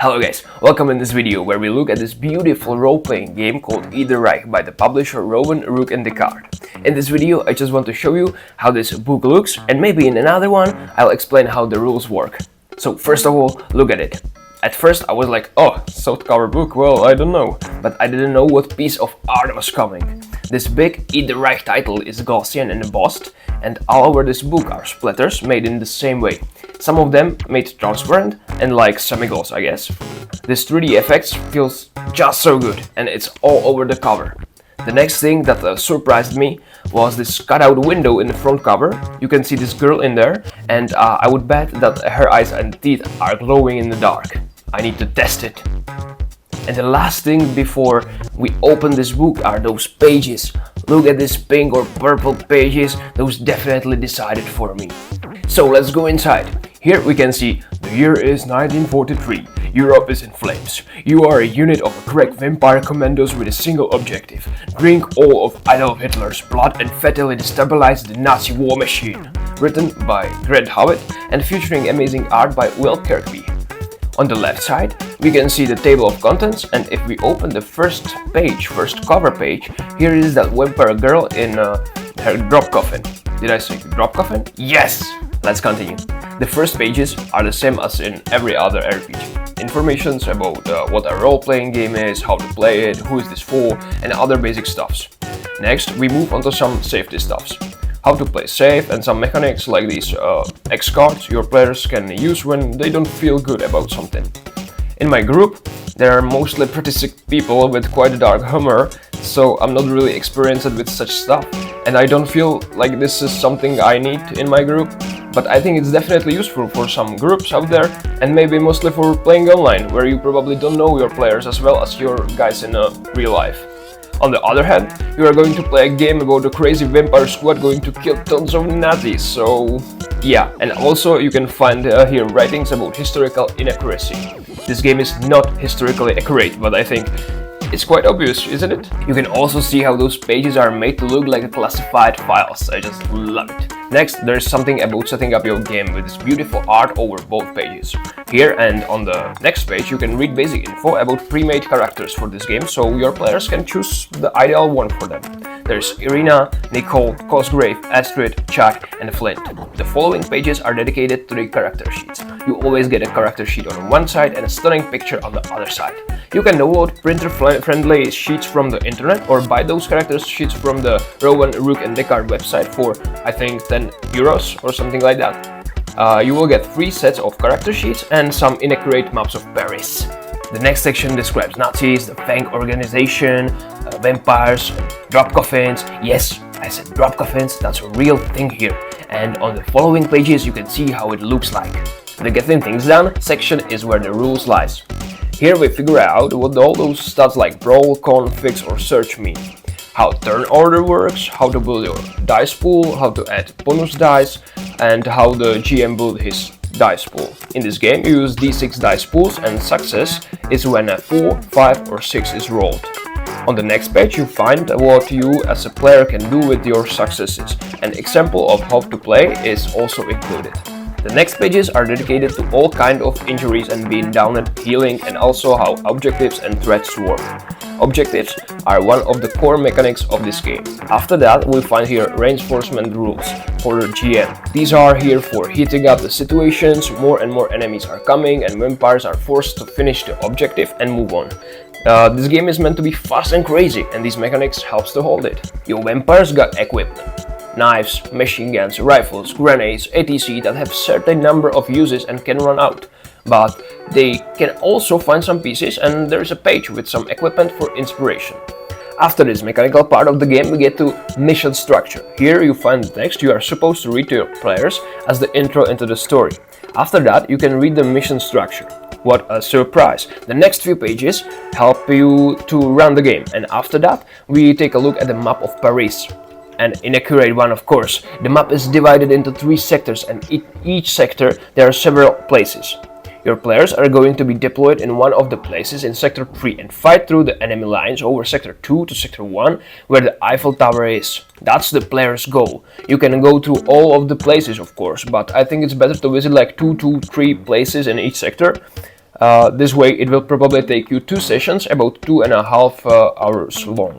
Hello guys, welcome in this video where we look at this beautiful role-playing game called Eat the Reich by the publisher Rowan, Rook and Deckard. In this video I just want to show you how this book looks, and maybe in another one I'll explain how the rules work. So first of all, look at it. At first I was like, oh, softcover book, well, I don't know. But I didn't know what piece of art was coming. This big Eat the Reich title is Gaussian and embossed, and all over this book are splatters made in the same way. Some of them made transparent and like semi-gloss, I guess. This 3D effects feels just so good, and it's all over the cover. The next thing that surprised me was this cutout window in the front cover. You can see this girl in there, and I would bet that her eyes and teeth are glowing in the dark. I need to test it. And the last thing before we open this book are those pages. Look at these pink or purple pages, those definitely decided for me. So let's go inside. Here we can see the year is 1943. Europe is in flames. You are a unit of crack vampire commandos with a single objective: drink all of Adolf Hitler's blood and fatally destabilize the Nazi war machine. Written by Grant Howitt and featuring amazing art by Will Kirkby. On the left side, we can see the table of contents, and if we open the first cover page, here is that vampire girl in her drop coffin. Did I say drop coffin? Yes! Let's continue. The first pages are the same as in every other RPG. Informations about what a role-playing game is, how to play it, who is this for, and other basic stuffs. Next, we move on to some safety stuffs. How to play safe and some mechanics like these X cards your players can use when they don't feel good about something. In my group, there are mostly pretty sick people with quite a dark humor, so I'm not really experienced with such stuff, and I don't feel like this is something I need in my group, but I think it's definitely useful for some groups out there, and maybe mostly for playing online, where you probably don't know your players as well as your guys in real life. On the other hand, you are going to play a game about a crazy vampire squad going to kill tons of Nazis, so yeah. And also you can find here writings about historical inaccuracy. This game is not historically accurate, but I think it's quite obvious, isn't it? You can also see how those pages are made to look like classified files. I just love it. Next, there's something about setting up your game with this beautiful art over both pages. Here and on the next page, you can read basic info about pre-made characters for this game, so your players can choose the ideal one for them. There's Irina, Nicole, Cosgrave, Astrid, Chuck, and Flint. The following pages are dedicated to the character sheets. You always get a character sheet on one side and a stunning picture on the other side. You can download printer-friendly sheets from the internet or buy those character sheets from the Rowan, Rook and Deckard website for, I think, €10 or something like that. You will get 3 sets of character sheets and some inaccurate maps of Paris. The next section describes Nazis, the Fang organization, vampires, drop coffins. Yes, I said drop coffins, that's a real thing here. And on the following pages you can see how it looks like. The Getting Things Done section is where the rules lies. Here we figure out what all those stats like brawl, con, fix or search mean. How turn order works, how to build your dice pool, how to add bonus dice, and how the GM build his dice pool. In this game you use d6 dice pools, and success is when a 4, 5 or 6 is rolled. On the next page you find what you as a player can do with your successes. An example of how to play is also included. The next pages are dedicated to all kinds of injuries and being downed, healing, and also how objectives and threats work. Objectives are one of the core mechanics of this game. After that, we find here reinforcement rules for the GM. These are here for heating up the situations. More and more enemies are coming and vampires are forced to finish the objective and move on. This game is meant to be fast and crazy, and these mechanics helps to hold it. Your vampires got equipment. Knives, machine guns, rifles, grenades, etc. that have certain number of uses and can run out. But they can also find some pieces, and there is a page with some equipment for inspiration. After this mechanical part of the game, we get to mission structure. Here you find the text you are supposed to read to your players as the intro into the story. After that, you can read the mission structure. What a surprise! The next few pages help you to run the game, and after that, we take a look at the map of Paris. An inaccurate one, of course. The map is divided into 3 sectors, and in each sector there are several places. Your players are going to be deployed in one of the places in Sector 3 and fight through the enemy lines over Sector 2 to Sector 1, where the Eiffel Tower is. That's the player's goal. You can go through all of the places, of course, but I think it's better to visit like 2 to 3 places in each sector. This way it will probably take you 2 sessions, about 2.5 hours long.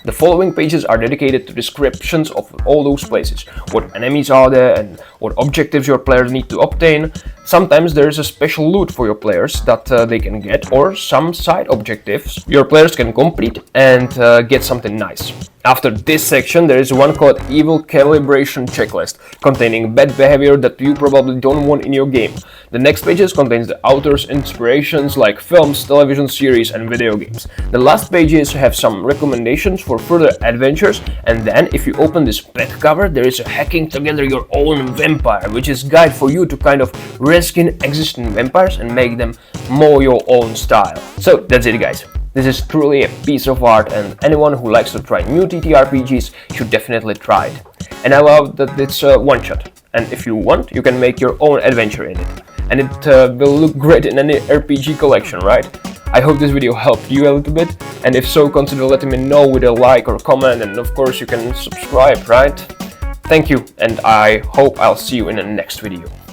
The following pages are dedicated to descriptions of all those places, what enemies are there and what objectives your players need to obtain. Sometimes there is a special loot for your players that they can get, or some side objectives your players can complete and get something nice. After this section there is one called Evil Calibration Checklist, containing bad behavior that you probably don't want in your game. The next pages contains the author's inspirations like films, television series and video games. The last pages have some recommendations for further adventures, and then if you open this back cover there is a hacking together your own vampire, which is a guide for you to kind of reskin existing vampires and make them more your own style. So that's it guys. This is truly a piece of art, and anyone who likes to try new TTRPGs should definitely try it. And I love that it's a one-shot, and if you want, you can make your own adventure in it. And it will look great in any RPG collection, right? I hope this video helped you a little bit, and if so, consider letting me know with a like or comment, and of course you can subscribe, right? Thank you, and I hope I'll see you in the next video.